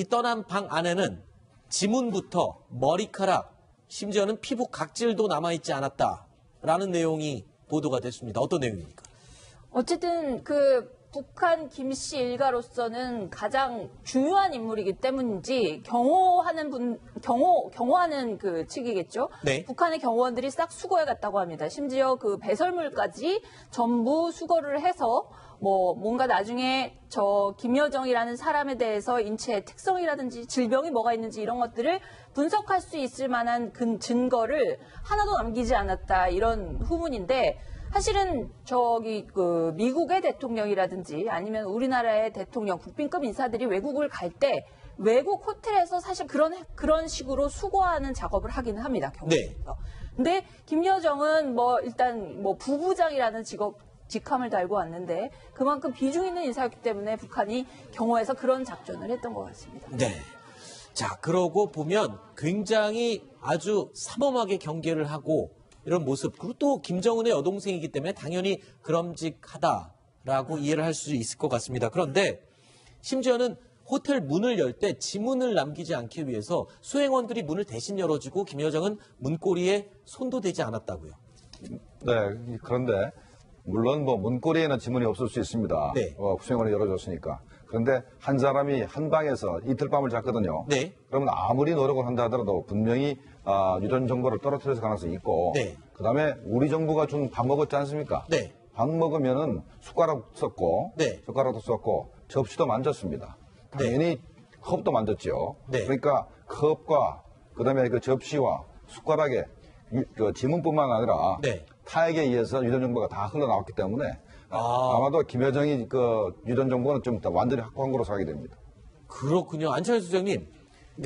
이 떠난 방 안에는 지문부터 머리카락, 심지어는 피부 각질도 남아있지 않았다라는 내용이 보도가 됐습니다. 어떤 내용입니까? 어쨌든 북한 김 씨 일가로서는 가장 중요한 인물이기 때문인지 경호하는 그 측이겠죠. 네. 북한의 경호원들이 싹 수거해 갔다고 합니다. 심지어 그 배설물까지 전부 수거를 해서 뭔가 나중에 저 김여정이라는 사람에 대해서 인체의 특성이라든지 질병이 뭐가 있는지 이런 것들을 분석할 수 있을 만한 증거를 하나도 남기지 않았다, 이런 후문인데, 사실은 미국의 대통령이라든지 아니면 우리나라의 대통령, 국빈급 인사들이 외국을 갈 때 외국 호텔에서 사실 그런 식으로 수거하는 작업을 하기는 합니다, 경호에서. 네. 근데 김여정은 일단 부부장이라는 직함을 달고 왔는데 그만큼 비중 있는 인사였기 때문에 북한이 경호에서 그런 작전을 했던 것 같습니다. 네. 자, 그러고 보면 굉장히 아주 삼엄하게 경계를 하고 이런 모습, 그리고 또 김정은의 여동생이기 때문에 당연히 그럼직하다라고 이해를 할 수 있을 것 같습니다. 그런데 심지어는 호텔 문을 열 때 지문을 남기지 않기 위해서 수행원들이 문을 대신 열어주고 김여정은 문고리에 손도 대지 않았다고요. 네, 그런데 물론 문고리에는 지문이 없을 수 있습니다. 네. 수행원이 열어줬으니까. 그런데 한 사람이 한 방에서 이틀 밤을 잤거든요. 네. 그러면 아무리 노력을 한다 하더라도 분명히 유전 정보를 떨어뜨릴 가능성이 있고, 네. 그다음에 우리 정부가 준 밥 먹었지 않습니까? 네. 밥 먹으면은 숟가락 썼고, 네. 젓가락도 썼고, 접시도 만졌습니다. 당연히 컵도 만졌죠. 네. 그러니까 컵과 그다음에 그 접시와 숟가락에 그 지문뿐만 아니라 네. 타액에 의해서 유전 정보가 다 흘러나왔기 때문에 아마도 김여정이 그 유전 정보는 좀 완전히 확보한 거로 생각이 됩니다. 그렇군요. 안철수 소장님,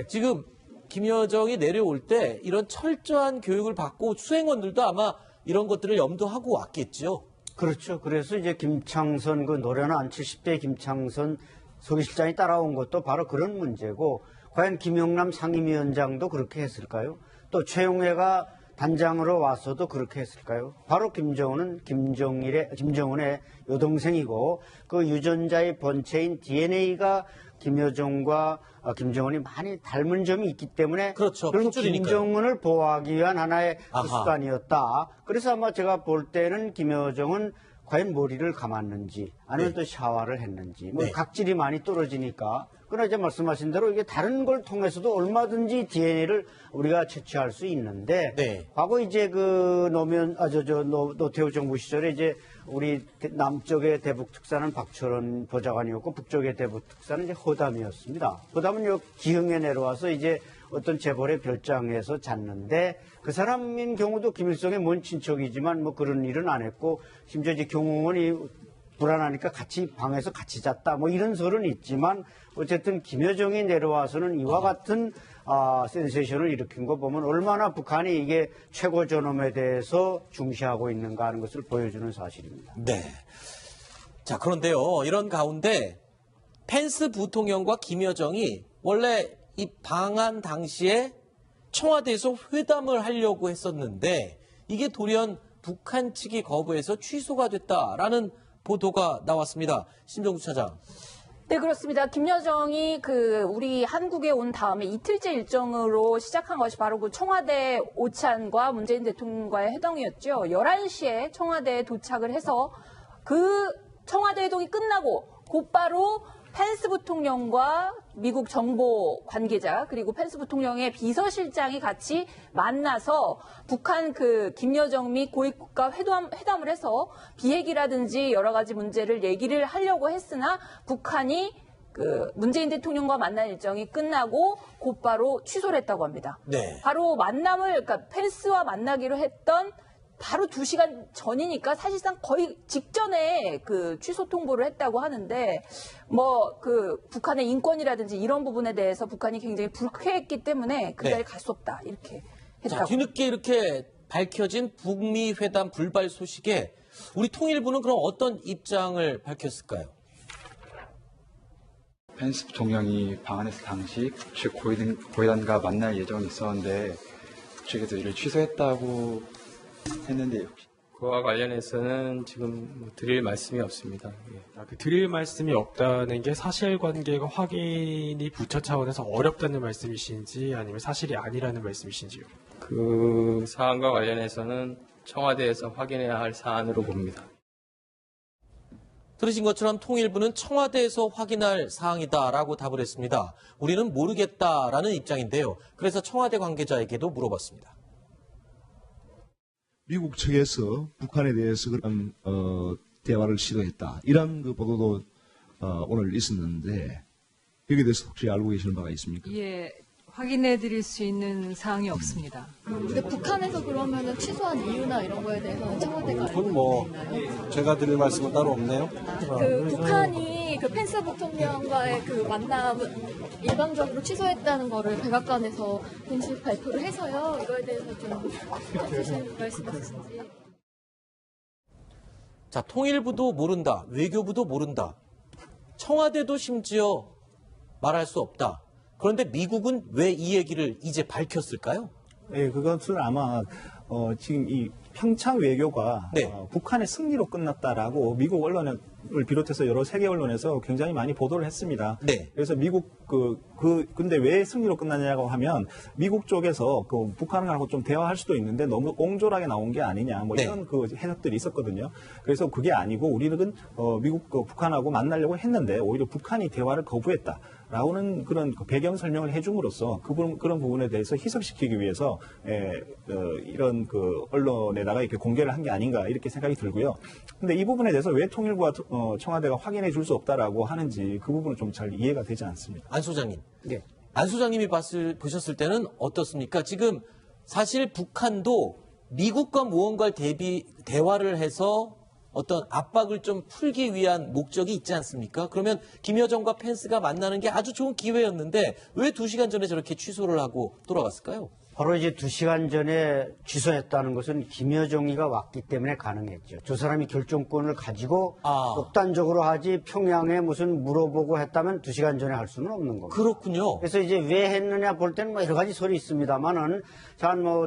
지금 김여정이 내려올 때 이런 철저한 교육을 받고 수행원들도 아마 이런 것들을 염두하고 왔겠죠. 그렇죠. 그래서 이제 김창선, 그 노련한 70대 김창선 서기실장이 따라온 것도 바로 그런 문제고, 과연 김영남 상임위원장도 그렇게 했을까요? 또 최용해가 단장으로 와서도 그렇게 했을까요? 바로 김정은은 김정은의 여동생이고, 그 유전자의 본체인 DNA가 김여정과 김정은이 많이 닮은 점이 있기 때문에, 그렇죠. 결국 핏줄이니까요. 김정은을 보호하기 위한 하나의 아하. 수단이었다. 그래서 아마 제가 볼 때는 김여정은 과연 머리를 감았는지 아니면 네. 또 샤워를 했는지, 네. 각질이 많이 떨어지니까. 그러나 이제 말씀하신 대로 이게 다른 걸 통해서도 얼마든지 DNA를 우리가 채취할 수 있는데, 네. 과거 이제 노태우 정부 시절에 이제 우리 남쪽의 대북 특사는 박철원 보좌관이었고, 북쪽의 대북 특사는 이제 허담이었습니다. 허담은 기흥에 내려와서 이제 어떤 재벌의 별장에서 잤는데, 그 사람인 경우도 김일성의 먼 친척이지만 그런 일은 안 했고, 심지어 이제 경호원이 불안하니까 방에서 같이 잤다, 이런 설은 있지만, 어쨌든 김여정이 내려와서는 이와 같은 센세이션을 일으킨 거 보면 얼마나 북한이 이게 최고 존엄에 대해서 중시하고 있는가 하는 것을 보여주는 사실입니다. 네. 자, 그런데요, 이런 가운데 펜스 부통령과 김여정이 원래 이 방한 당시에 청와대에서 회담을 하려고 했었는데, 이게 돌연 북한 측이 거부해서 취소가 됐다라는 보도가 나왔습니다. 심정수 차장. 네, 그렇습니다. 김여정이 우리 한국에 온 다음에 이틀째 일정으로 시작한 것이 바로 그 청와대 오찬과 문재인 대통령과의 회동이었죠. 11시에 청와대에 도착을 해서 그 청와대 회동이 끝나고 곧바로 펜스 부통령과 미국 정보 관계자, 그리고 펜스 부통령의 비서실장이 같이 만나서 북한 김여정 및 고위국가 회담을 해서 비핵이라든지 여러 가지 문제를 얘기를 하려고 했으나, 북한이 문재인 대통령과 만난 일정이 끝나고 곧바로 취소를 했다고 합니다. 네. 바로 그러니까 펜스와 만나기로 했던 바로 2시간 전이니까 사실상 거의 직전에 취소 통보를 했다고 하는데, 북한의 인권이라든지 이런 부분에 대해서 북한이 굉장히 불쾌했기 때문에 그 자리에 갈 수 없다, 이렇게 했다고. 자, 뒤늦게 이렇게 밝혀진 북미 회담 불발 소식에 우리 통일부는 그럼 어떤 입장을 밝혔을까요? 펜스 부통령이 방한했을 당시 북측 고위단과 만날 예정이 있었는데, 북측에서 이를 취소했다고 했는데, 그와 관련해서는 지금 드릴 말씀이 없습니다. 예. 그 드릴 말씀이 없다는 게 사실관계가 확인이 부처 차원에서 어렵다는 말씀이신지 아니면 사실이 아니라는 말씀이신지요? 그 사안과 관련해서는 청와대에서 확인해야 할 사안으로 봅니다. 들으신 것처럼 통일부는 청와대에서 확인할 사항이다라고 답을 했습니다. 우리는 모르겠다라는 입장인데요. 그래서 청와대 관계자에게도 물어봤습니다. 미국 측에서 북한에 대해서 그런 대화를 시도했다. 이런 그 보도도 오늘 있었는데 여기에 대해서 혹시 알고 계시는 바가 있습니까? 예, 확인해 드릴 수 있는 사항이 없습니다. 근데 북한에서 그러면은 취소한 이유나 이런 거에 대해서는 청와대가 알고 뭐 있나요? 제가 드릴 말씀은 따로 없네요. 그 북한이 그 펜스 부통령과의 그 만남은 일방적으로 취소했다는 거를 백악관에서 공식 발표를 해서요. 이거에 대해서 좀 해주실 말씀 있으신지. 자, 통일부도 모른다, 외교부도 모른다, 청와대도 심지어 말할 수 없다. 그런데 미국은 왜 이 얘기를 이제 밝혔을까요? 예, 그것은 아마 지금 이 평창 외교가 네. 북한의 승리로 끝났다라고 미국 언론을 비롯해서 여러 세계 언론에서 굉장히 많이 보도를 했습니다. 네. 그래서 미국 근데 왜 승리로 끝났냐고 하면 미국 쪽에서 그 북한하고 좀 대화할 수도 있는데 너무 옹졸하게 나온 게 아니냐 뭐 네. 이런 그 해석들이 있었거든요. 그래서 그게 아니고 우리는 미국 북한하고 만나려고 했는데 오히려 북한이 대화를 거부했다. 라는 그런 배경 설명을 해줌으로써 그런 부분에 대해서 희석시키기 위해서 이런 그 언론에다가 이렇게 공개를 한 게 아닌가 이렇게 생각이 들고요. 근데 이 부분에 대해서 왜 통일부와 청와대가 확인해 줄 수 없다라고 하는지 그 부분은 좀 잘 이해가 되지 않습니다. 안 소장님. 네. 안 소장님이 보셨을 때는 어떻습니까? 지금 사실 북한도 미국과 무언가를 대화를 해서 어떤 압박을 좀 풀기 위한 목적이 있지 않습니까? 그러면 김여정과 펜스가 만나는 게 아주 좋은 기회였는데 왜 2시간 전에 저렇게 취소를 하고 돌아갔을까요? 바로 이제 2시간 전에 취소했다는 것은 김여정이가 왔기 때문에 가능했죠. 저 사람이 결정권을 가지고 독단적으로 하지 평양에 무슨 물어보고 했다면 2시간 전에 할 수는 없는 겁니다. 그렇군요. 그래서 이제 왜 했느냐 볼 때는 뭐 여러 가지 소리 있습니다만은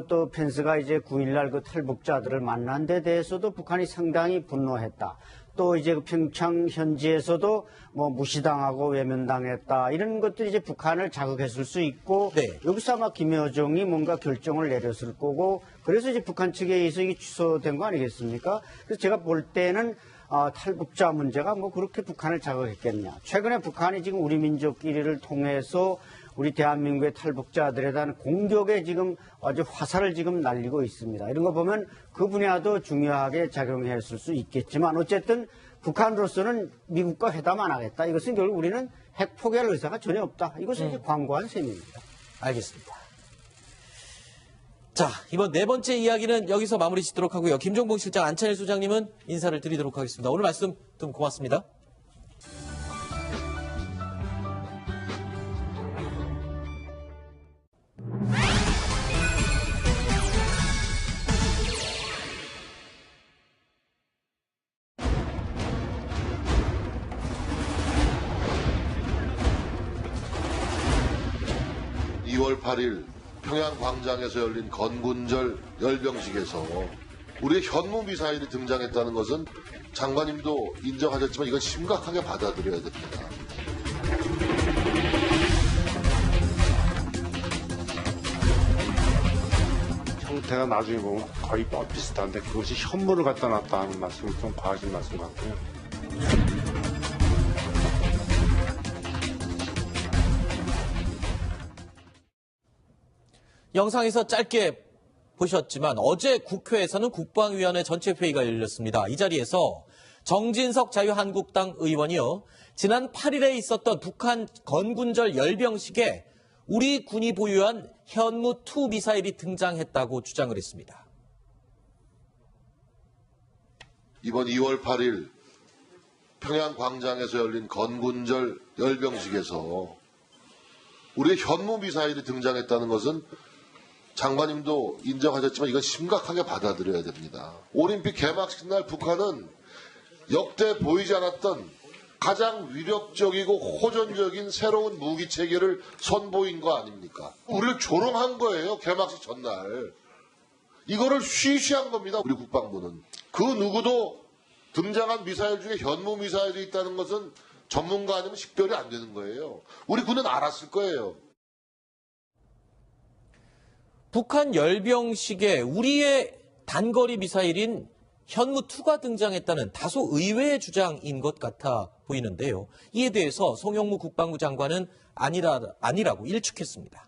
또 펜스가 이제 9일날 그 탈북자들을 만난 데 대해서도 북한이 상당히 분노했다. 또 이제 평창 현지에서도 뭐 무시당하고 외면당했다. 이런 것들이 이제 북한을 자극했을 수 있고 네. 여기서 아마 김여정이 뭔가 결정을 내렸을 거고 그래서 이제 북한 측에 의해서 이게 취소된 거 아니겠습니까? 그래서 제가 볼 때는 탈북자 문제가 뭐 그렇게 북한을 자극했겠냐. 최근에 북한이 지금 우리 민족끼리를 통해서 우리 대한민국의 탈북자들에 대한 공격에 지금 아주 화살을 지금 날리고 있습니다. 이런 거 보면 그 분야도 중요하게 작용했을 수 있겠지만 어쨌든 북한으로서는 미국과 회담 안 하겠다. 이것은 결국 우리는 핵 포기할 의사가 전혀 없다. 이것은 이제 광고한 셈입니다. 알겠습니다. 자, 이번 네 번째 이야기는 여기서 마무리 짓도록 하고요. 김종봉 실장, 안찬일 소장님은 인사를 드리도록 하겠습니다. 오늘 말씀 좀 고맙습니다. (2월 8일) 평양 광장에서 열린 건군절 열병식에서 우리의 현무 미사일이 등장했다는 것은 장관님도 인정하셨지만 이건 심각하게 받아들여야 됩니다. 형태가 나중에 보면 거의 비슷한데 그것이 현무를 갖다 놨다 하는 말씀은 좀 과하신 말씀 같고요. 영상에서 짧게 보셨지만 어제 국회에서는 국방위원회 전체회의가 열렸습니다. 이 자리에서 정진석 자유한국당 의원이요. 지난 8일에 있었던 북한 건군절 열병식에 우리 군이 보유한 현무2 미사일이 등장했다고 주장을 했습니다. 이번 2월 8일 평양 광장에서 열린 건군절 열병식에서 우리의 현무 미사일이 등장했다는 것은 장관님도 인정하셨지만 이건 심각하게 받아들여야 됩니다. 올림픽 개막식 날 북한은 역대 보이지 않았던 가장 위력적이고 호전적인 새로운 무기 체계를 선보인 거 아닙니까? 우리를 조롱한 거예요. 개막식 전날. 이거를 쉬쉬한 겁니다. 우리 국방부는. 그 누구도 등장한 미사일 중에 현무 미사일이 있다는 것은 전문가 아니면 식별이 안 되는 거예요. 우리 군은 알았을 거예요. 북한 열병식에 우리의 단거리 미사일인 현무2가 등장했다는 다소 의외의 주장인 것 같아 보이는데요. 이에 대해서 송영무 국방부 장관은 아니라고 일축했습니다.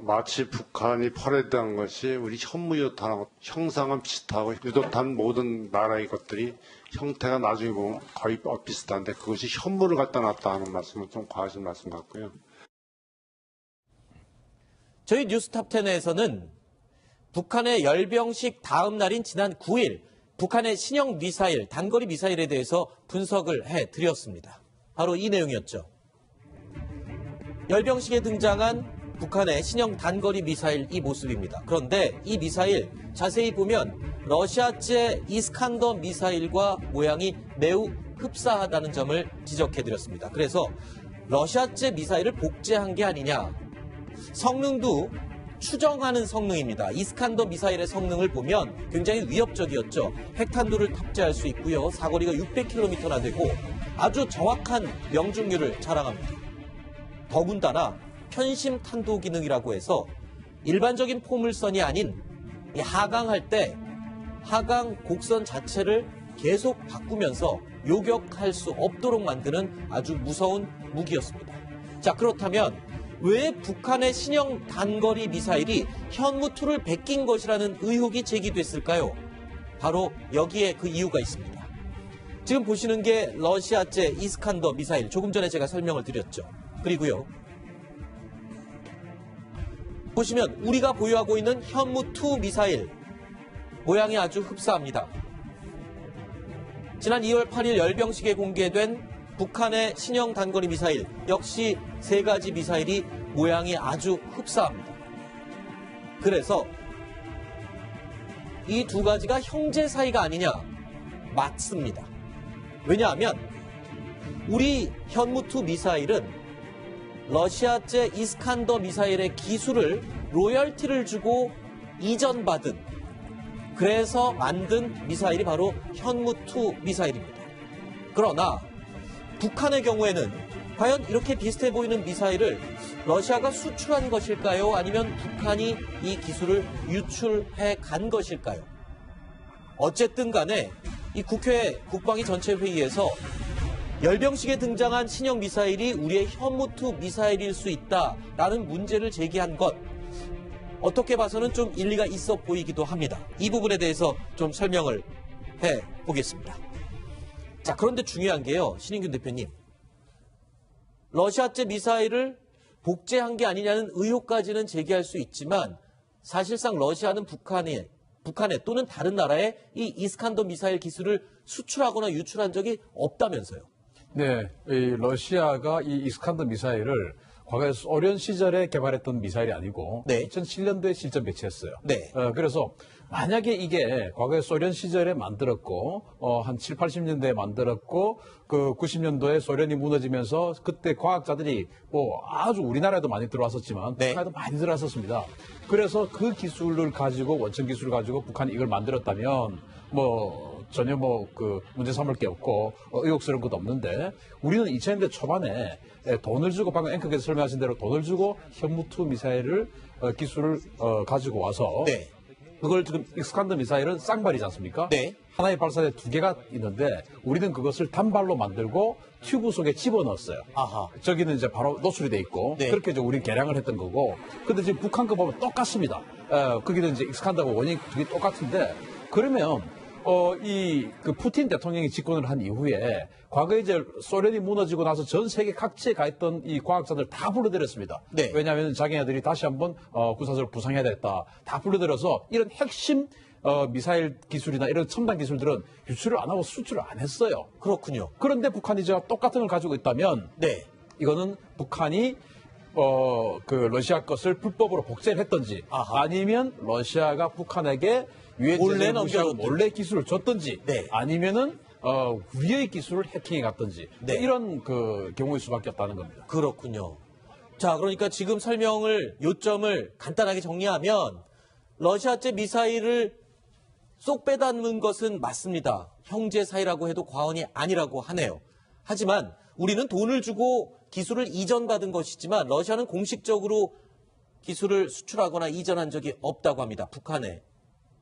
마치 북한이 퍼레이드한 것이 우리 현무유도탄하고 형상은 비슷하고 유도탄 모든 나라의 것들이 형태가 나중에 보면 거의 비슷한데 그것이 현무를 갖다 놨다 하는 말씀은 좀 과하신 말씀 같고요. 저희 뉴스탑10에서는 북한의 열병식 다음 날인 지난 9일 북한의 신형 미사일, 단거리 미사일에 대해서 분석을 해드렸습니다. 바로 이 내용이었죠. 열병식에 등장한 북한의 신형 단거리 미사일 이 모습입니다. 그런데 이 미사일 자세히 보면 러시아제 이스칸더 미사일과 모양이 매우 흡사하다는 점을 지적해드렸습니다. 그래서 러시아제 미사일을 복제한 게 아니냐. 성능도 추정하는 성능입니다. 이스칸더 미사일의 성능을 보면 굉장히 위협적이었죠. 핵탄두를 탑재할 수 있고요. 사거리가 600km나 되고 아주 정확한 명중률을 자랑합니다. 더군다나 편심 탄도 기능이라고 해서 일반적인 포물선이 아닌 하강할 때 하강 곡선 자체를 계속 바꾸면서 요격할 수 없도록 만드는 아주 무서운 무기였습니다. 자, 그렇다면 왜 북한의 신형 단거리 미사일이 현무2를 베낀 것이라는 의혹이 제기됐을까요? 바로 여기에 그 이유가 있습니다. 지금 보시는 게 러시아제 이스칸더 미사일, 조금 전에 제가 설명을 드렸죠. 그리고요, 보시면 우리가 보유하고 있는 현무2 미사일 모양이 아주 흡사합니다. 지난 2월 8일 열병식에 공개된 북한의 신형 단거리 미사일 역시 세 가지 미사일이 모양이 아주 흡사합니다. 그래서 이 두 가지가 형제 사이가 아니냐? 맞습니다. 왜냐하면 우리 현무2 미사일은 러시아제 이스칸더 미사일의 기술을 로열티를 주고 이전받은, 그래서 만든 미사일이 바로 현무2 미사일입니다. 그러나 북한의 경우에는 과연 이렇게 비슷해 보이는 미사일을 러시아가 수출한 것일까요? 아니면 북한이 이 기술을 유출해 간 것일까요? 어쨌든 간에 이 국회 국방위 전체 회의에서 열병식에 등장한 신형 미사일이 우리의 현무2 미사일일 수 있다라는 문제를 제기한 것, 어떻게 봐서는 좀 일리가 있어 보이기도 합니다. 이 부분에 대해서 좀 설명을 해보겠습니다. 자, 그런데 중요한 게요, 신인균 대표님. 러시아제 미사일을 복제한 게 아니냐는 의혹까지는 제기할 수 있지만 사실상 러시아는 북한에 또는 다른 나라에 이 이스칸더 미사일 기술을 수출하거나 유출한 적이 없다면서요. 네, 이 러시아가 이 이스칸더 미사일을 과거에 소련 시절에 개발했던 미사일이 아니고 2007년도에 실전 배치했어요. 네. 그래서 만약에 이게 과거에 소련 시절에 만들었고 한 7, 80년대에 만들었고 그 90년도에 소련이 무너지면서 그때 과학자들이 뭐 아주 우리나라에도 많이 들어왔었지만 북한에도 많이 들어왔었습니다. 그래서 그 기술을 가지고, 원천 기술을 가지고 북한이 이걸 만들었다면 뭐 전혀 그 문제 삼을 게 없고 의혹스러운 것도 없는데, 우리는 2000년대 초반에 돈을 주고, 방금 앵커께서 설명하신 대로 돈을 주고 현무2 미사일을 기술을 가지고 와서 그걸 지금 이스칸더 미사일은 쌍발이지 않습니까? 하나의 발사대 두 개가 있는데 우리는 그것을 단발로 만들고 튜브 속에 집어넣었어요. 저기는 이제 바로 노출이 돼 있고 그렇게 이제 우리는 개량을 했던 거고, 근데 지금 북한 거 보면 똑같습니다. 거기는 이제 이스칸더하고 원인이 두 개 똑같은데, 그러면 그 푸틴 대통령이 집권을 한 이후에 과거에 이제 소련이 무너지고 나서 전 세계 각지에 가 있던 이 과학자들 다 불러들였습니다. 왜냐하면 자기네들이 다시 한번 군사적으로 부상해야 되겠다. 다 불러들여서 이런 핵심 미사일 기술이나 이런 첨단 기술들은 유출을 안 하고 수출을 안 했어요. 그렇군요. 그런데 북한이 이제 똑같은 걸 가지고 있다면 이거는 북한이 그 러시아 것을 불법으로 복제를 했던지 아니면 러시아가 북한에게 몰래 넘겨줬든지 몰래 기술을 줬든지 아니면은 우리의 기술을 해킹해 갔든지 이런 그 경우일 수밖에 없다는 겁니다. 그렇군요. 자, 그러니까 지금 설명을, 요점을 간단하게 정리하면 러시아제 미사일을 쏙 빼닮은 것은 맞습니다. 형제 사이라고 해도 과언이 아니라고 하네요. 하지만 우리는 돈을 주고 기술을 이전받은 것이지만 러시아는 공식적으로 기술을 수출하거나 이전한 적이 없다고 합니다. 북한에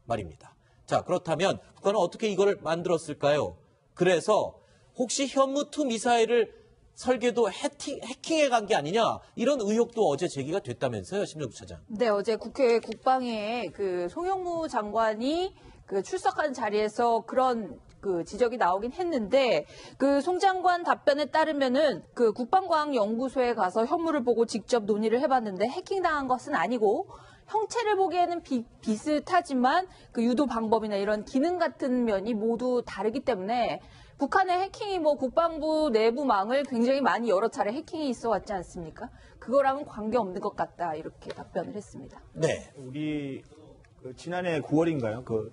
말입니다. 자, 그렇다면 북한은 어떻게 이걸 만들었을까요? 그래서 혹시 현무2 미사일을 설계도 해킹해 간 게 아니냐 이런 의혹도 어제 제기가 됐다면서요, 심정부 차장. 네, 어제 국회 국방위에 그 송영무 장관이 그 출석한 자리에서 그런 그 지적이 나오긴 했는데 그 송 장관 답변에 따르면은 그 국방과학연구소에 가서 현물을 보고 직접 논의를 해봤는데 해킹당한 것은 아니고 형체를 보기에는 비슷하지만 그 유도 방법이나 이런 기능 같은 면이 모두 다르기 때문에 북한의 해킹이 뭐 국방부 내부망을 굉장히 많이 여러 차례 해킹이 있어 왔지 않습니까? 그거랑은 관계없는 것 같다 이렇게 답변을 했습니다. 네. 우리 지난해 9월인가요? 그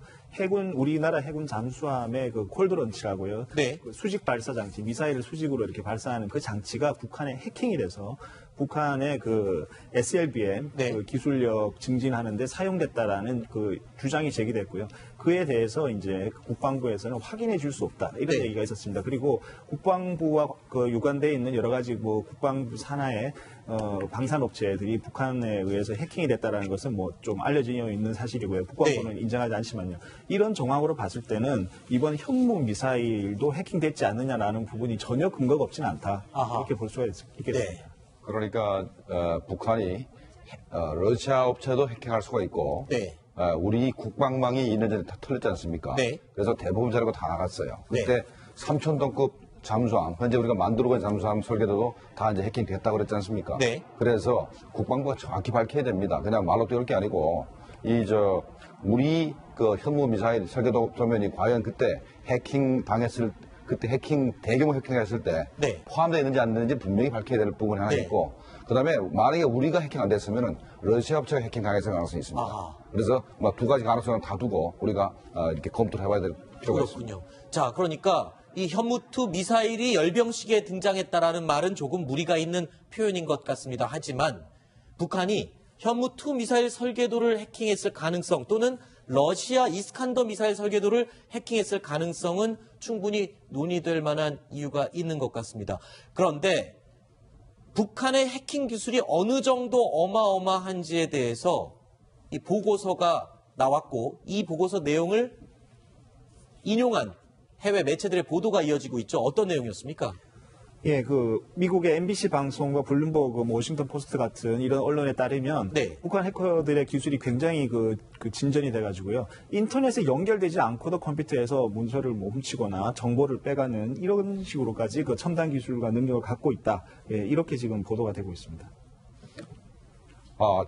우리나라 해군 잠수함의 그 콜드런치라고요. 네. 그 수직 발사 장치, 미사일을 수직으로 이렇게 발사하는 그 장치가 북한의 해킹이 돼서 북한의 그 SLBM 네. 그 기술력 증진하는데 사용됐다라는 그 주장이 제기됐고요. 그에 대해서 이제 국방부에서는 확인해 줄 수 없다 이런 네. 얘기가 있었습니다. 그리고 국방부와 그 유관되어 있는 여러 가지 뭐 국방부 산하의 방산업체들이 북한에 의해서 해킹이 됐다라는 것은 뭐 좀 알려져 있는 사실이고요. 국방부는 네. 인정하지 않지만요. 이런 정황으로 봤을 때는 이번 현무 미사일도 해킹됐지 않느냐라는 부분이 전혀 근거가 없지는 않다. 아하. 이렇게 볼 수가 있겠습니다. 그러니까 북한이 러시아 업체도 해킹할 수가 있고 네. 우리 국방망이 2년 전에 다 털렸지 않습니까? 네. 그래서 대부분 자료가 다 나갔어요. 네. 그때 3,000톤급 잠수함, 현재 우리가 만들고 있는 잠수함 설계도도 다 이제 해킹됐다고 그랬지 않습니까? 네. 그래서 국방부가 정확히 밝혀야 됩니다. 그냥 말로 띄울 게 아니고 우리 그 현무 미사일 설계도 도면이 과연 그때 해킹 당했을 그때 대규모 해킹했을 때 네. 포함되어 있는지 안 되는지 분명히 밝혀야 될 부분이 하나 네. 있고 그다음에 만약에 우리가 해킹 안 됐으면은 러시아 업체가 해킹 당했을 가능성이 있습니다. 아하. 그래서 뭐 두 가지 가능성을 다 두고 우리가 이렇게 검토를 해봐야 될 필요가 있습니다. 그렇군요. 자, 그러니까 이 현무2 미사일이 열병식에 등장했다라는 말은 조금 무리가 있는 표현인 것 같습니다. 하지만 북한이 현무2 미사일 설계도를 해킹했을 가능성 또는 러시아 이스칸더 미사일 설계도를 해킹했을 가능성은 충분히 논의될 만한 이유가 있는 것 같습니다. 그런데 북한의 해킹 기술이 어느 정도 어마어마한지에 대해서 이 보고서가 나왔고 이 보고서 내용을 인용한 해외 매체들의 보도가 이어지고 있죠. 어떤 내용이었습니까? 예, 그 미국의 MBC 방송과 블룸버그, 워싱턴 포스트 같은 이런 언론에 따르면 네. 북한 해커들의 기술이 굉장히 그 진전이 돼가지고요. 인터넷에 연결되지 않고도 컴퓨터에서 문서를 뭐 훔치거나 정보를 빼가는 이런 식으로까지 그 첨단 기술과 능력을 갖고 있다. 예, 이렇게 지금 보도가 되고 있습니다.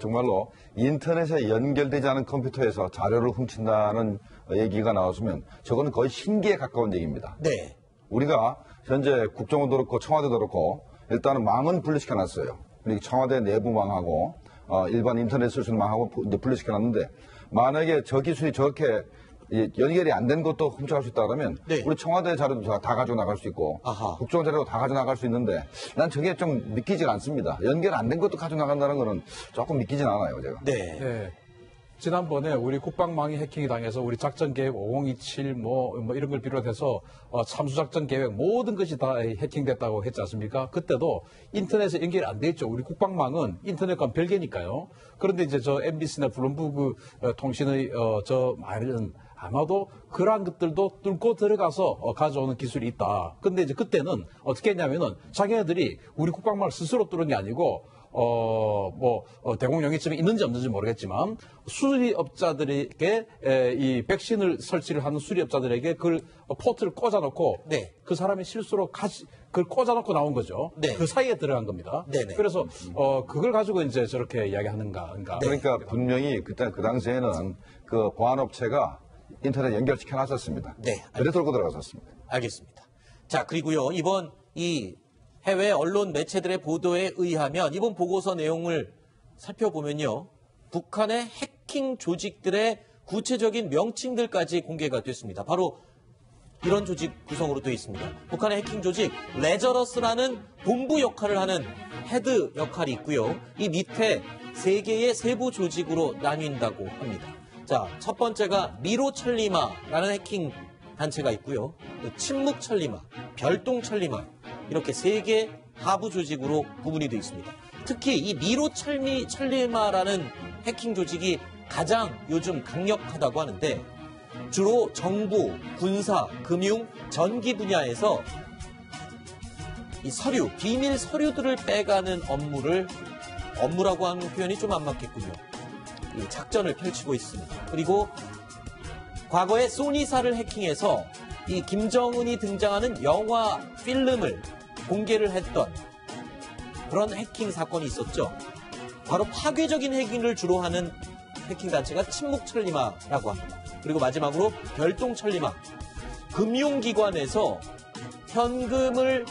정말로 인터넷에 연결되지 않은 컴퓨터에서 자료를 훔친다는 얘기가 나왔으면 저거는 거의 신기에 가까운 얘기입니다. 네. 우리가 현재 국정원도 그렇고 청와대도 그렇고 일단은 망은 분리시켜놨어요. 그리고 청와대 내부망하고 일반 인터넷 쓸 수 있는 망하고 이제 분리시켜놨는데 만약에 저 기술이 저렇게 연결이 안 된 것도 훔쳐갈 수 있다 그러면 네. 우리 청와대 자료도 다 가지고 나갈 수 있고 아하. 국정원 자료도 다 가지고 나갈 수 있는데 난 저게 좀 믿기지가 않습니다. 연결 안 된 것도 가지고 나간다는 거는 조금 믿기진 않아요, 제가. 네. 네. 지난번에 우리 국방망이 해킹이 당해서 우리 작전계획 5027 뭐 이런 걸 비롯해서 참수작전 계획 모든 것이 다 해킹됐다고 했지 않습니까? 그때도 인터넷에 연결이 안 돼 있죠. 우리 국방망은 인터넷과 별개니까요. 그런데 이제 저 MBC나 블룸버그 통신의 저 말은 아마도 그러한 것들도 뚫고 들어가서 가져오는 기술이 있다. 근데 이제 그때는 어떻게 했냐면은 자기네들이 우리 국방망을 스스로 뚫은 게 아니고 대공용이점이 있는지 없는지 모르겠지만 수리업자들에게 이 백신을 설치를 하는 수리업자들에게 그 포트를 꽂아놓고 네. 그 사람이 실수로 그걸 꽂아놓고 나온 거죠. 네. 그 사이에 들어간 겁니다. 네네. 그래서 그걸 가지고 이제 저렇게 이야기하는가. 그러니까 분명히 그때 그 당시에는 그 보안업체가 인터넷 연결시켜 놨었습니다. 네. 그래 들고 들어갔었습니다. 알겠습니다. 자, 그리고요, 이번 이 해외 언론 매체들의 보도에 의하면 이번 보고서 내용을 살펴보면요. 북한의 해킹 조직들의 구체적인 명칭들까지 공개가 됐습니다. 바로 이런 조직 구성으로 되어 있습니다. 북한의 해킹 조직 레저러스라는 본부 역할을 하는 헤드 역할이 있고요. 이 밑에 3개의 세부 조직으로 나뉜다고 합니다. 자, 첫 번째가 미로천리마라는 해킹 단체가 있고요. 또 침묵천리마, 별똥천리마 이렇게 3개 하부 조직으로 구분이 되어 있습니다. 특히 이 미로천리마라는 해킹 조직이 가장 요즘 강력하다고 하는데 주로 정부, 군사, 금융, 전기 분야에서 이 서류, 비밀 서류들을 빼가는 업무라고 하는 표현이 좀 안 맞겠군요. 이 작전을 펼치고 있습니다. 그리고 과거에 소니사를 해킹해서 이 김정은이 등장하는 영화 필름을 공개를 했던 그런 해킹 사건이 있었죠. 바로 파괴적인 해킹을 주로 하는 해킹 단체가 침묵천리마라고 합니다. 그리고 마지막으로 별똥천리마, 금융기관에서 현금을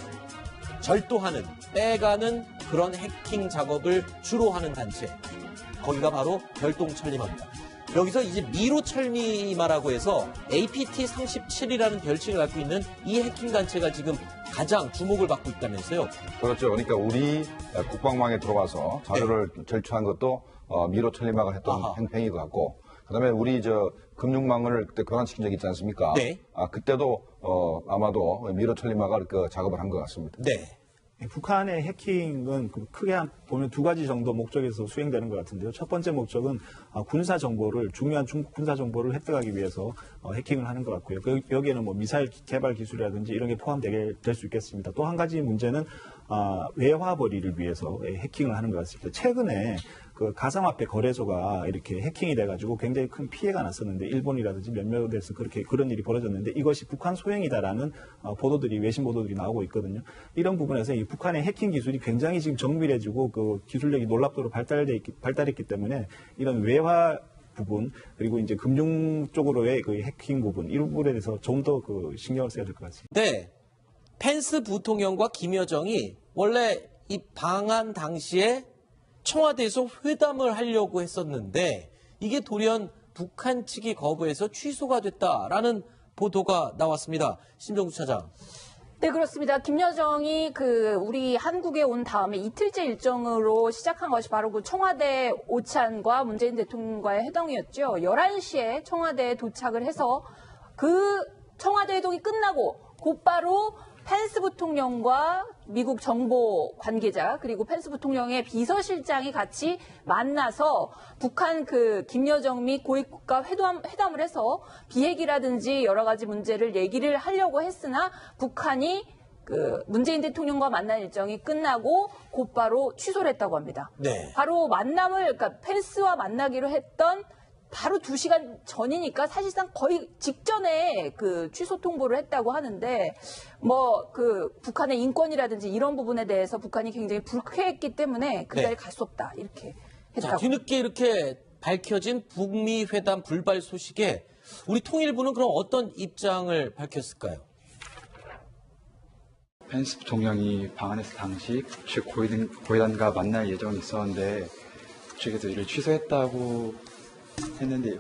절도하는, 빼가는 그런 해킹 작업을 주로 하는 단체. 거기가 바로 별똥천리마입니다. 여기서 이제 미로천리마라고 해서 APT37이라는 별칭을 갖고 있는 이 해킹 단체가 지금 가장 주목을 받고 있다면서요. 그렇죠. 그러니까 우리 국방망에 들어와서 자료를 절취한 것도 미로천리마가 했던 행동인 것 같고, 그다음에 우리 금융망을 그때 교란시킨 적이 있지 않습니까? 네. 그때도 아마도 미로천리마가 그 작업을 한 것 같습니다. 네. 북한의 해킹은 크게 보면 2가지 정도 목적에서 수행되는 것 같은데요. 첫 번째 목적은 군사 정보를, 중요한 중국 군사 정보를 획득하기 위해서 해킹을 하는 것 같고요. 여기에는 뭐 미사일 개발 기술이라든지 이런 게 포함될 수 있겠습니다. 또 한 가지 문제는 외화 벌이를 위해서 해킹을 하는 것 같습니다. 최근에 그 가상화폐 거래소가 이렇게 해킹이 돼가지고 굉장히 큰 피해가 났었는데, 일본이라든지 몇몇 데서 그런 일이 벌어졌는데, 이것이 북한 소행이다라는 보도들이, 외신 보도들이 나오고 있거든요. 이런 부분에서 이 북한의 해킹 기술이 굉장히 지금 정밀해지고 그 기술력이 놀랍도록 발달했기 때문에 이런 외화 부분, 그리고 이제 금융 쪽으로의 그 해킹 부분, 이 부분에 대해서 좀 더 신경을 써야 될 것 같습니다. 네. 펜스 부통령과 김여정이 원래 이 방한 당시에 청와대에서 회담을 하려고 했었는데 이게 돌연 북한 측이 거부해서 취소가 됐다라는 보도가 나왔습니다. 심정구 차장. 네, 그렇습니다. 김여정이 우리 한국에 온 다음에 이틀째 일정으로 시작한 것이 바로 그 청와대 오찬과 문재인 대통령과의 회동이었죠. 11시에 청와대에 도착을 해서 그 청와대 회동이 끝나고 곧바로 펜스 부통령과 미국 정보 관계자 그리고 펜스 부통령의 비서실장이 같이 만나서 북한 김여정 및 고위국가 회담을 해서 비핵이라든지 여러 가지 문제를 얘기를 하려고 했으나 북한이 문재인 대통령과 만난 일정이 끝나고 곧바로 취소를 했다고 합니다. 네. 바로 그러니까 펜스와 만나기로 했던 바로 2시간 전이니까 사실상 거의 직전에 취소 통보를 했다고 하는데, 북한의 인권이라든지 이런 부분에 대해서 북한이 굉장히 불쾌했기 때문에 그 자리에 갈 수 없다. 이렇게 했다고. 자, 뒤늦게 이렇게 밝혀진 북미 회담 불발 소식에 우리 통일부는 그럼 어떤 입장을 밝혔을까요? 펜스 부통령이 방한했을 당시 측 고위단과 만날 예정이 있었는데 측에서 이를 취소했다고 했는데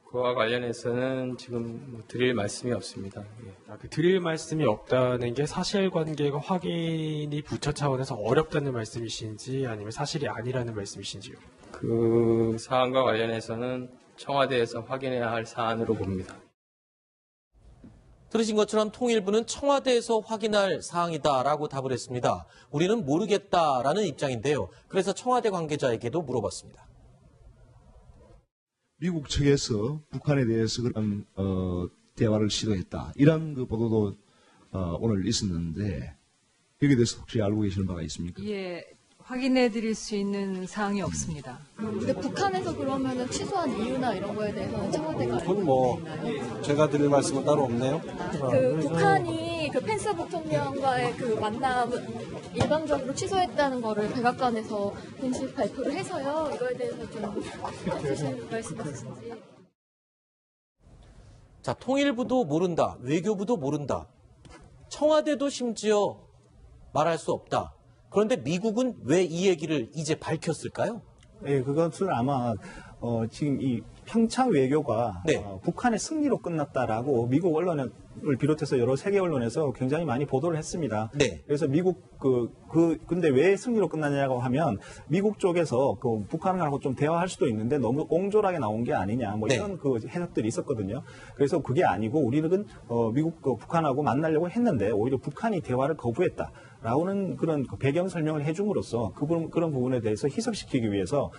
그와 관련해서는 지금 드릴 말씀이 없습니다. 드릴 말씀이 없다는 게 사실관계가 확인이 부처 차원에서 어렵다는 말씀이신지 아니면 사실이 아니라는 말씀이신지요? 그 사안과 관련해서는 청와대에서 확인해야 할 사안으로 봅니다. 들으신 것처럼 통일부는 청와대에서 확인할 사항이다라고 답을 했습니다. 우리는 모르겠다라는 입장인데요. 그래서 청와대 관계자에게도 물어봤습니다. 미국 측에서 북한에 대해서 그런 대화를 시도했다. 이런 보도도 오늘 있었는데 여기에 대해서 혹시 알고 계시는 바가 있습니까? 예, 확인해 드릴 수 있는 사항이 없습니다. 근데 북한에서 그러면은 취소한 이유나 이런 거에 대해서는 청와대가 알고 있나요? 제가 드릴 말씀은 따로 없네요. 북한이 펜스 부통령과의 만남은 일방적으로 취소했다는 거를 백악관에서 공식 발표를 해서요. 이거에 대해서 좀 해주실 말씀 있으신지. 자, 통일부도 모른다. 외교부도 모른다. 청와대도 심지어 말할 수 없다. 그런데 미국은 왜 이 얘기를 이제 밝혔을까요? 예, 그것은 아마 지금 이 평창 외교가 북한의 승리로 끝났다라고 미국 언론에 비롯해서 여러 세계 언론에서 굉장히 많이 보도를 했습니다. 네. 그래서 미국 근데 왜 승리로 끝나냐고 하면 미국 쪽에서 그 북한하고 좀 대화할 수도 있는데 너무 옹졸하게 나온 게 아니냐 뭐 네. 이런 그 해석들이 있었거든요. 그래서 그게 아니고 우리는 미국 북한하고 만나려고 했는데 오히려 북한이 대화를 거부했다. 라고는 그런 배경 설명을 해줌으로써 그런 부분에 대해서 희석시키기 위해서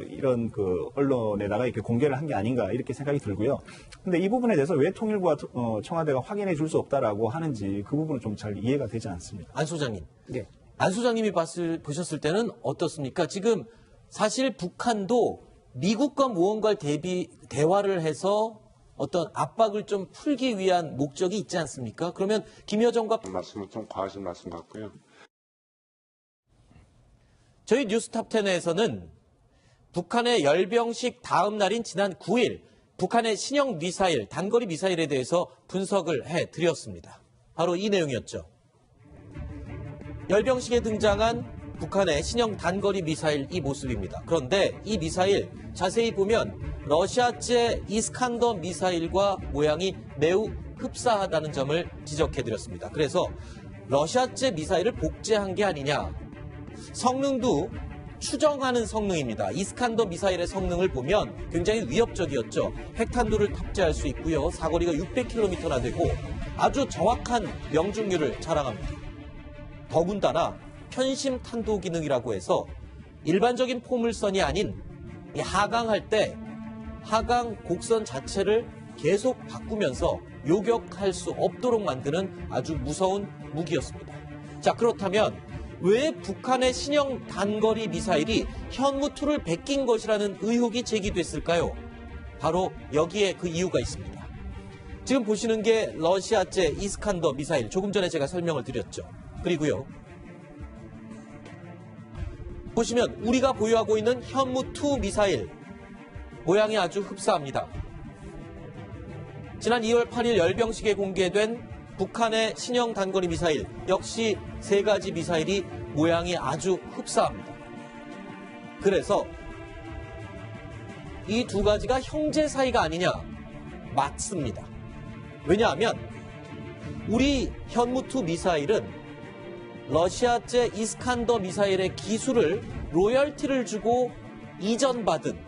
이런 그 언론에다가 이렇게 공개를 한 게 아닌가 이렇게 생각이 들고요. 근데 이 부분에 대해서 왜 통일부와 청와대가 확인해 줄 수 없다라고 하는지 그 부분은 좀 잘 이해가 되지 않습니다. 안 소장님. 네. 안 소장님이 보셨을 때는 어떻습니까? 지금 사실 북한도 미국과 무언가를 대화를 해서 어떤 압박을 좀 풀기 위한 목적이 있지 않습니까? 그러면 김여정과 말씀은 좀 과하신 말씀 같고요. 저희 뉴스탑10에서는 북한의 열병식 다음 날인 지난 9일 북한의 신형 미사일, 단거리 미사일에 대해서 분석을 해드렸습니다. 바로 이 내용이었죠. 열병식에 등장한 북한의 신형 단거리 미사일 이 모습입니다. 그런데 이 미사일 자세히 보면 러시아제 이스칸더 미사일과 모양이 매우 흡사하다는 점을 지적해드렸습니다. 그래서 러시아제 미사일을 복제한 게 아니냐. 성능도 추정하는 성능입니다. 이스칸더 미사일의 성능을 보면 굉장히 위협적이었죠. 핵탄두를 탑재할 수 있고요. 사거리가 600km나 되고 아주 정확한 명중률을 자랑합니다. 더군다나 편심 탄도 기능이라고 해서 일반적인 포물선이 아닌 하강할 때 하강 곡선 자체를 계속 바꾸면서 요격할 수 없도록 만드는 아주 무서운 무기였습니다. 자, 그렇다면 왜 북한의 신형 단거리 미사일이 현무2를 베낀 것이라는 의혹이 제기됐을까요? 바로 여기에 그 이유가 있습니다. 지금 보시는 게 러시아제 이스칸더 미사일, 조금 전에 제가 설명을 드렸죠. 그리고요, 보시면 우리가 보유하고 있는 현무2 미사일 모양이 아주 흡사합니다. 지난 2월 8일 열병식에 공개된 북한의 신형 단거리 미사일 역시 세 가지 미사일이 모양이 아주 흡사합니다. 그래서 이 두 가지가 형제 사이가 아니냐? 맞습니다. 왜냐하면 우리 현무2 미사일은 러시아제 이스칸더 미사일의 기술을 로열티를 주고 이전받은,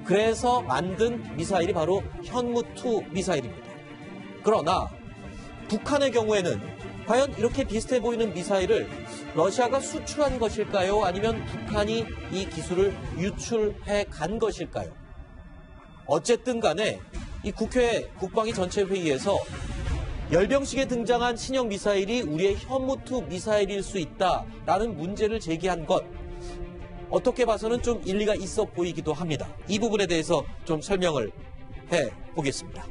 그래서 만든 미사일이 바로 현무2 미사일입니다. 그러나 북한의 경우에는 과연 이렇게 비슷해 보이는 미사일을 러시아가 수출한 것일까요? 아니면 북한이 이 기술을 유출해 간 것일까요? 어쨌든 간에 이 국회 국방위 전체회의에서 열병식에 등장한 신형 미사일이 우리의 현무2 미사일일 수 있다라는 문제를 제기한 것, 어떻게 봐서는 좀 일리가 있어 보이기도 합니다. 이 부분에 대해서 좀 설명을 해보겠습니다.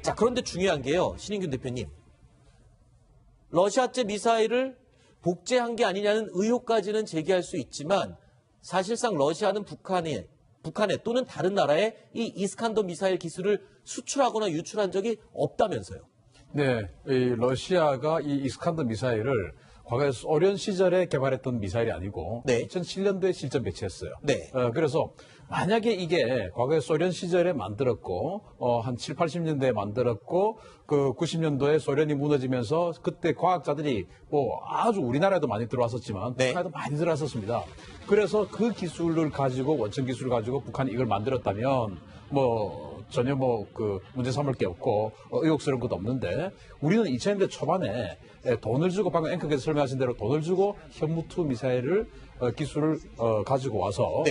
자, 그런데 중요한 게요, 신인균 대표님. 러시아제 미사일을 복제한 게 아니냐는 의혹까지는 제기할 수 있지만 사실상 러시아는 북한에 또는 다른 나라에 이 이스칸더 미사일 기술을 수출하거나 유출한 적이 없다면서요. 네, 이 러시아가 이 이스칸더 미사일을 과거에 소련 시절에 개발했던 미사일이 아니고 2007년도에 실전 배치했어요. 네. 그래서 만약에 이게 과거에 소련 시절에 만들었고 한 7, 80년대에 만들었고 그 90년도에 소련이 무너지면서 그때 과학자들이 뭐 아주 우리나라에도 많이 들어왔었지만 북한에도 많이 들어왔었습니다. 그래서 그 기술을 가지고, 원천 기술을 가지고 북한이 이걸 만들었다면 뭐 전혀 그 문제 삼을 게 없고 의혹스러운 것도 없는데, 우리는 2000년대 초반에 돈을 주고, 방금 앵커께서 설명하신 대로 돈을 주고 현무2 미사일을 기술을 가지고 와서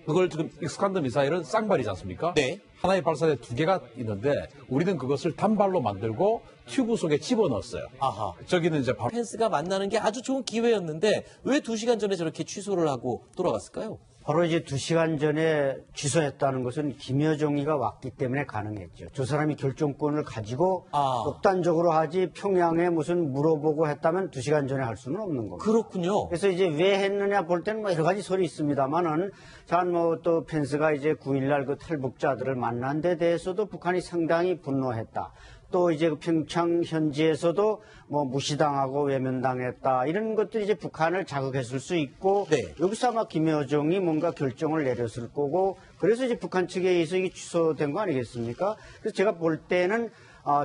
그걸 지금 이스칸더 미사일은 쌍발이지 않습니까? 하나의 발사대 두 개가 있는데 우리는 그것을 단발로 만들고 튜브 속에 집어넣었어요. 아하. 저기는 이제 펜스가 만나는 게 아주 좋은 기회였는데 왜 2시간 전에 저렇게 취소를 하고 돌아갔을까요? 바로 이제 2시간 전에 취소했다는 것은 김여정이가 왔기 때문에 가능했죠. 저 사람이 결정권을 가지고 독단적으로 하지 평양에 무슨 물어보고 했다면 2시간 전에 할 수는 없는 겁니다. 그렇군요. 그래서 이제 왜 했느냐 볼 때는 뭐 여러 가지 소리 있습니다만은, 자, 뭐 또 펜스가 이제 9일날 그 탈북자들을 만난 데 대해서도 북한이 상당히 분노했다. 또 이제 평창 현지에서도 뭐 무시당하고 외면당했다, 이런 것들이 이제 북한을 자극했을 수 있고, 여기서 아마 김여정이 뭔가 결정을 내렸을 거고, 그래서 이제 북한 측에 의해서 이게 취소된 거 아니겠습니까? 그래서 제가 볼 때는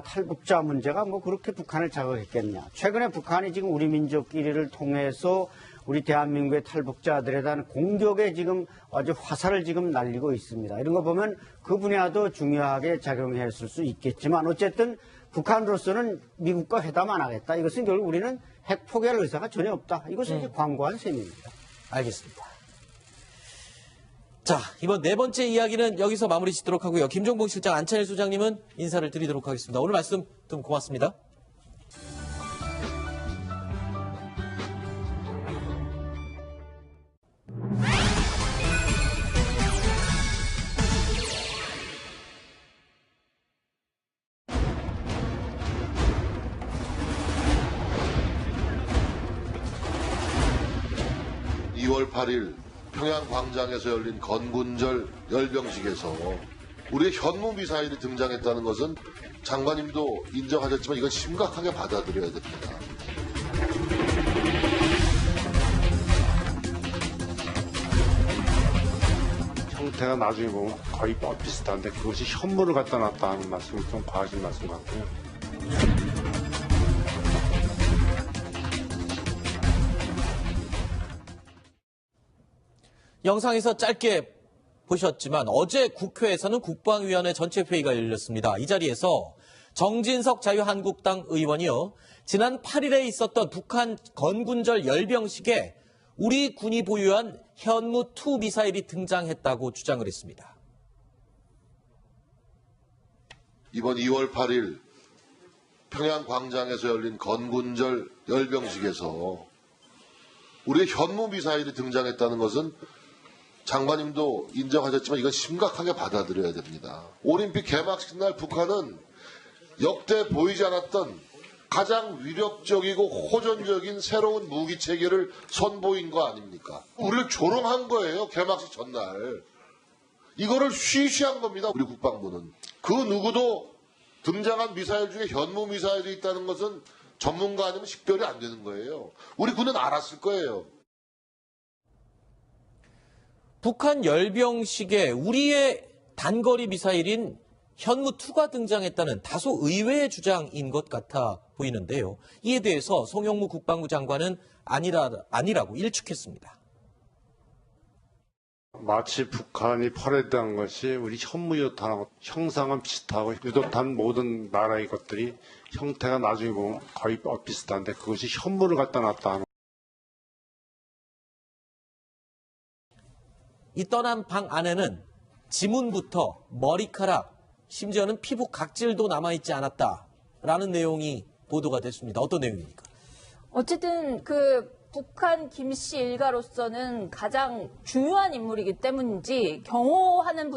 탈북자 문제가 뭐 그렇게 북한을 자극했겠냐. 최근에 북한이 지금 우리 민족끼리를 통해서 우리 대한민국의 탈북자들에 대한 공격에 지금 아주 화살을 지금 날리고 있습니다. 이런 거 보면 그 분야도 중요하게 작용했을 수 있겠지만 어쨌든 북한으로서는 미국과 회담 안 하겠다. 이것은 결국 우리는 핵 포기할 의사가 전혀 없다. 이것은 이제 광고한 셈입니다. 알겠습니다. 자, 이번 네 번째 이야기는 여기서 마무리 짓도록 하고요. 김종봉 실장, 안찬일 소장님은 인사를 드리도록 하겠습니다. 오늘 말씀 좀 고맙습니다. (2월 8일) 평양 광장에서 열린 건군절 열병식에서 우리의 현무 미사일이 등장했다는 것은 장관님도 인정하셨지만 이건 심각하게 받아들여야 됩니다. 형태가 나중에 보면 거의 비슷한데 그것이 현무를 갖다 놨다 하는 말씀이 좀 과하신 말씀 같고요. 영상에서 짧게 보셨지만 어제 국회에서는 국방위원회 전체회의가 열렸습니다. 이 자리에서 정진석 자유한국당 의원이요, 지난 8일에 있었던 북한 건군절 열병식에 우리 군이 보유한 현무2 미사일이 등장했다고 주장을 했습니다. 이번 2월 8일 평양 광장에서 열린 건군절 열병식에서 우리의 현무 미사일이 등장했다는 것은 장관님도 인정하셨지만 이건 심각하게 받아들여야 됩니다. 올림픽 개막식 날 북한은 역대 보이지 않았던 가장 위력적이고 호전적인 새로운 무기 체계를 선보인 거 아닙니까? 우리를 조롱한 거예요, 개막식 전날. 이거를 쉬쉬한 겁니다, 우리 국방부는. 그 누구도 등장한 미사일 중에 현무 미사일이 있다는 것은 전문가 아니면 식별이 안 되는 거예요. 우리 군은 알았을 거예요. 북한 열병식에 우리의 단거리 미사일인 현무2가 등장했다는 다소 의외의 주장인 것 같아 보이는데요. 이에 대해서 송영무 국방부 장관은 아니라고 일축했습니다. 마치 북한이 퍼레이드한 것이 우리 현무유탄하고 형상은 비슷하고 유도탄 모든 나라의 것들이 형태가 나중에 보면 거의 비슷한데 그것이 현무를 갖다 놨다 하는. 이 떠난 방 안에는 지문부터 머리카락, 심지어는 피부 각질도 남아있지 않았다라는 내용이 보도가 됐습니다. 어떤 내용입니까? 어쨌든 북한 김씨 일가로서는 가장 중요한 인물이기 때문인지 경호하는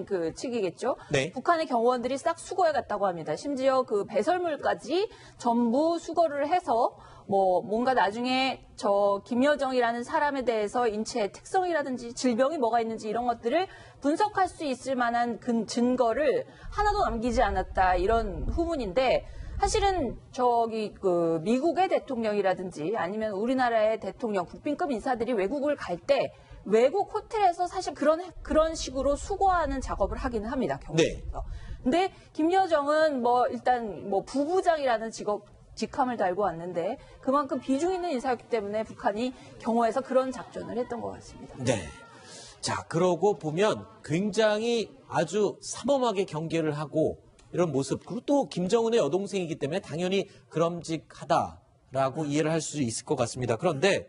그 측이겠죠. 네. 북한의 경호원들이 싹 수거해 갔다고 합니다. 심지어 그 배설물까지 전부 수거를 해서 뭔가 나중에 저 김여정이라는 사람에 대해서 인체의 특성이라든지 질병이 뭐가 있는지 이런 것들을 분석할 수 있을 만한 증거를 하나도 남기지 않았다, 이런 후문인데, 사실은 미국의 대통령이라든지 아니면 우리나라의 대통령, 국빈급 인사들이 외국을 갈 때 외국 호텔에서 사실 그런 식으로 수거하는 작업을 하기는 합니다, 경호에서. 네. 근데 김여정은 일단 부부장이라는 직함을 달고 왔는데 그만큼 비중 있는 인사였기 때문에 북한이 경호에서 그런 작전을 했던 것 같습니다. 네. 자, 그러고 보면 굉장히 아주 삼엄하게 경계를 하고 이런 모습, 그리고 또 김정은의 여동생이기 때문에 당연히 그럼직하다라고 이해를 할 수 있을 것 같습니다. 그런데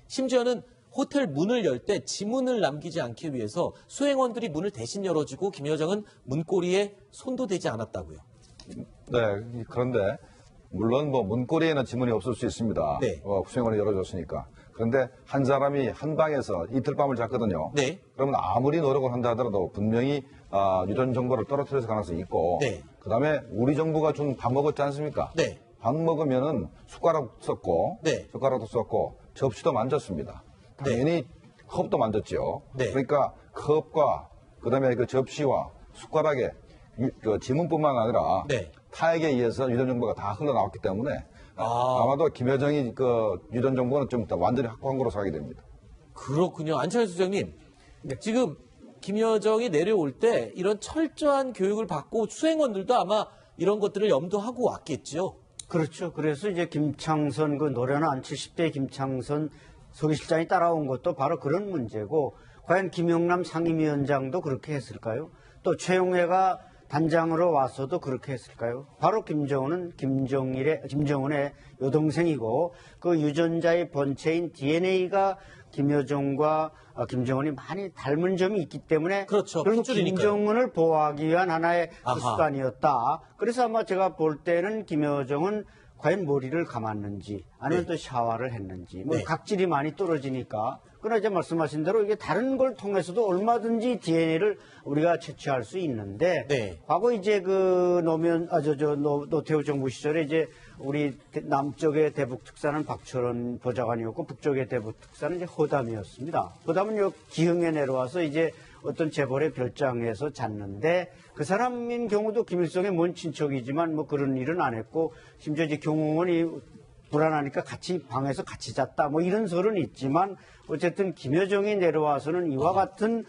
심지어는 호텔 문을 열 때 지문을 남기지 않기 위해서 수행원들이 문을 대신 열어주고 김여정은 문고리에 손도 대지 않았다고요. 네, 그런데 물론 문고리에는 지문이 없을 수 있습니다. 네. 수행원이 열어줬으니까. 그런데 한 사람이 한 방에서 이틀 밤을 잤거든요. 네. 그러면 아무리 노력을 한다 하더라도 분명히 유전 정보를 떨어뜨릴 가능성이 있고, 네. 그다음에 우리 정부가 준 밥 먹었지 않습니까? 네. 밥 먹으면은 숟가락 썼고, 네. 젓가락도 썼고, 접시도 만졌습니다. 당연히 컵도 만졌죠. 네. 그러니까 컵과 그다음에 그 접시와 숟가락에 그 지문뿐만 아니라 네. 타액에 의해서 유전 정보가 다 흘러나왔기 때문에 아마도 김여정이 그 유전 정보는 좀 완전히 확보한 거로 생각이 됩니다. 그렇군요. 안찬일 소장님, 지금 김여정이 내려올 때 이런 철저한 교육을 받고 수행원들도 아마 이런 것들을 염두하고 왔겠죠. 그렇죠. 그래서 이제 김창선 그 노련한 70대 김창선 서기실장이 따라온 것도 바로 그런 문제고, 과연 김용남 상임위원장도 그렇게 했을까요? 또 최용해가 단장으로 와서도 그렇게 했을까요? 바로 김정은은 김정은의 여동생이고, 그 유전자의 본체인 DNA가 김여정과 김정은이 많이 닮은 점이 있기 때문에, 그렇죠. 결국 핏줄이니까요. 김정은을 보호하기 위한 하나의 아하. 수단이었다. 그래서 아마 제가 볼 때는 김여정은 과연 머리를 감았는지 아니면 네. 또 샤워를 했는지, 뭐 네. 각질이 많이 떨어지니까. 그러나 이제 말씀하신 대로 이게 다른 걸 통해서도 얼마든지 DNA를 우리가 채취할 수 있는데, 네. 과거 이제 그 노태우 정부 시절에 이제 우리 남쪽의 대북 특사는 박철원 보좌관이었고, 북쪽의 대북 특사는 이제 허담이었습니다. 허담은 요 기흥에 내려와서 이제 어떤 재벌의 별장에서 잤는데, 그 사람인 경우도 김일성의 먼 친척이지만 뭐 그런 일은 안 했고, 심지어 이제 경호원이 불안하니까 같이 방에서 같이 잤다 뭐 이런 설은 있지만, 어쨌든 김여정이 내려와서는 이와 같은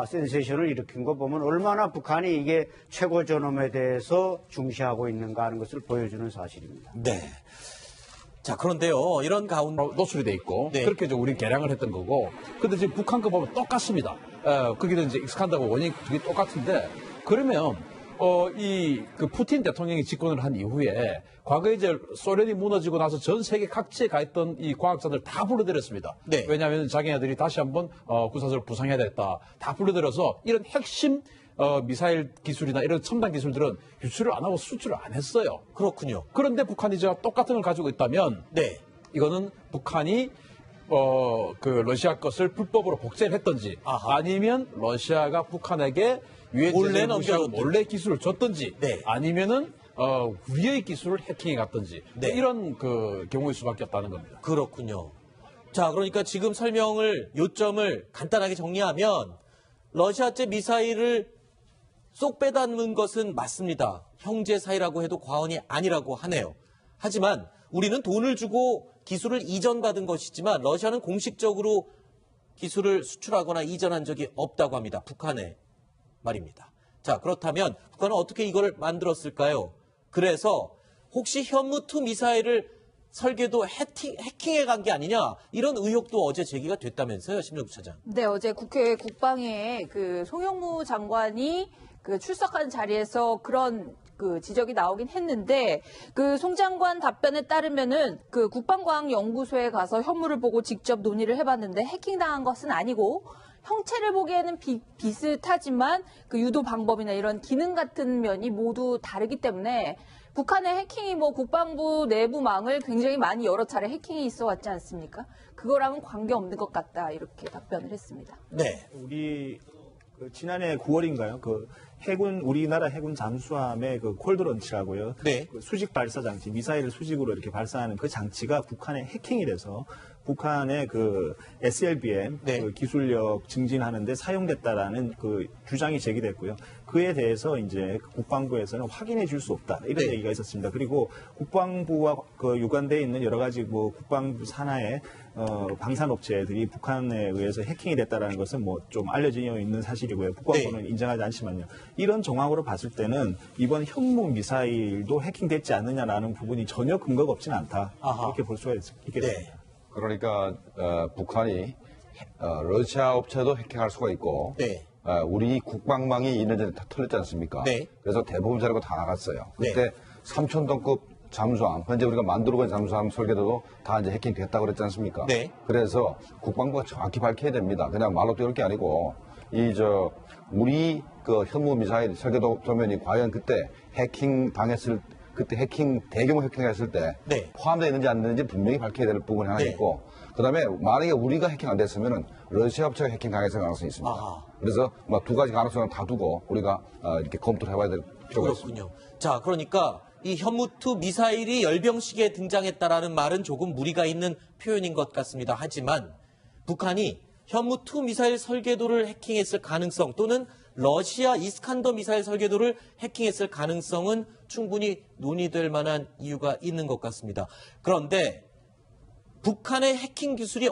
센세이션을 일으킨 거 보면 얼마나 북한이 이게 최고 존엄에 대해서 중시하고 있는가 하는 것을 보여주는 사실입니다. 네. 자, 그런데요, 이런 가운데 노출이 돼 있고 네. 그렇게 이제 우리는 개량을 했던 거고, 근데 지금 북한 거 보면 똑같습니다. 거기는 이제 익숙한다고 원인이 되게 똑같은데, 그러면 그 푸틴 대통령이 집권을 한 이후에 과거에 이제 소련이 무너지고 나서 전 세계 각지에 가 있던 이 과학자들 다 불러들였습니다. 네. 왜냐하면 자기네들이 다시 한번 군사적으로 부상해야 됐다. 다 불러들여서 이런 핵심 미사일 기술이나 이런 첨단 기술들은 유출을 안 하고 수출을 안 했어요. 그렇군요. 그런데 북한이 이제 똑같은 걸 가지고 있다면, 네. 이거는 북한이 그 러시아 것을 불법으로 복제를 했던지, 아하. 아니면 러시아가 북한에게 몰래 유해제를 넘겨줬든지. 몰래 기술을 줬든지, 네. 아니면은 우리의 기술을 해킹해 갔든지, 네. 이런 그 경우일 수밖에 없다는 겁니다. 그렇군요. 자, 그러니까 지금 요점을 간단하게 정리하면, 러시아제 미사일을 쏙 빼닮은 것은 맞습니다. 형제 사이라고 해도 과언이 아니라고 하네요. 하지만 우리는 돈을 주고 기술을 이전받은 것이지만, 러시아는 공식적으로 기술을 수출하거나 이전한 적이 없다고 합니다. 북한에 말입니다. 자, 그렇다면 북한은 어떻게 이걸 만들었을까요? 그래서 혹시 현무2 미사일을 설계도 해킹해 간 게 아니냐, 이런 의혹도 어제 제기가 됐다면서요, 심정부 차장. 네, 어제 국회 국방위에 그 송영무 장관이 그 출석한 자리에서 그런 그 지적이 나오긴 했는데, 그 송 장관 답변에 따르면은 그 국방과학연구소에 가서 현무를 보고 직접 논의를 해봤는데 해킹당한 것은 아니고, 형체를 보기에는 비슷하지만 그 유도 방법이나 이런 기능 같은 면이 모두 다르기 때문에 북한의 해킹이 뭐 국방부 내부망을 굉장히 많이 여러 차례 해킹이 있어 왔지 않습니까? 그거랑은 관계없는 것 같다, 이렇게 답변을 했습니다. 네. 우리 지난해 9월인가요? 우리나라 해군 잠수함의 그 콜드런치라고요. 네. 그 수직 발사 장치, 미사일을 수직으로 이렇게 발사하는 그 장치가 북한의 해킹이 돼서 북한의 그 SLBM 네. 그 기술력 증진하는데 사용됐다라는 그 주장이 제기됐고요. 그에 대해서 이제 국방부에서는 확인해 줄 수 없다, 이런 네. 얘기가 있었습니다. 그리고 국방부와 그 유관되어 있는 여러 가지 뭐 국방부 산하의 방산업체들이 북한에 의해서 해킹이 됐다라는 것은 뭐 좀 알려져 있는 사실이고요. 국방부는 네. 인정하지 않지만요. 이런 정황으로 봤을 때는 이번 현무 미사일도 해킹됐지 않느냐라는 부분이 전혀 근거가 없지는 않다. 아하. 이렇게 볼 수가 있겠습니다. 네. 그러니까 북한이 러시아 업체도 해킹할 수가 있고, 네. 우리 국방망이 2년 전에 다 털렸지 않습니까? 네. 그래서 대부분 자료가 다 나갔어요. 네. 그때 3,000톤급 잠수함, 현재 우리가 만들고 있는 잠수함 설계도도 다 이제 해킹됐다고 그랬지 않습니까? 네. 그래서 국방부가 정확히 밝혀야 됩니다. 그냥 말로 띄울 게 아니고, 우리 그 현무 미사일 설계도 도면이 과연 그때 그때 대규모 해킹했을 때 네. 포함되어 있는지 안 되는지 분명히 밝혀야 될 부분이 하나 네. 있고, 그다음에 만약에 우리가 해킹 안 됐으면은 러시아 업체가 해킹 당했을 가능성이 있습니다. 아하. 그래서 뭐 두 가지 가능성을 다 두고 우리가 이렇게 검토를 해봐야 될 필요가 있습니다. 그렇군요. 자, 그러니까 이 현무2 미사일이 열병식에 등장했다라는 말은 조금 무리가 있는 표현인 것 같습니다. 하지만 북한이 현무2 미사일 설계도를 해킹했을 가능성, 또는 러시아 이스칸더 미사일 설계도를 해킹했을 가능성은 충분히 논의될 만한 이유가 있는 것 같습니다. 그런데 북한의 해킹 기술이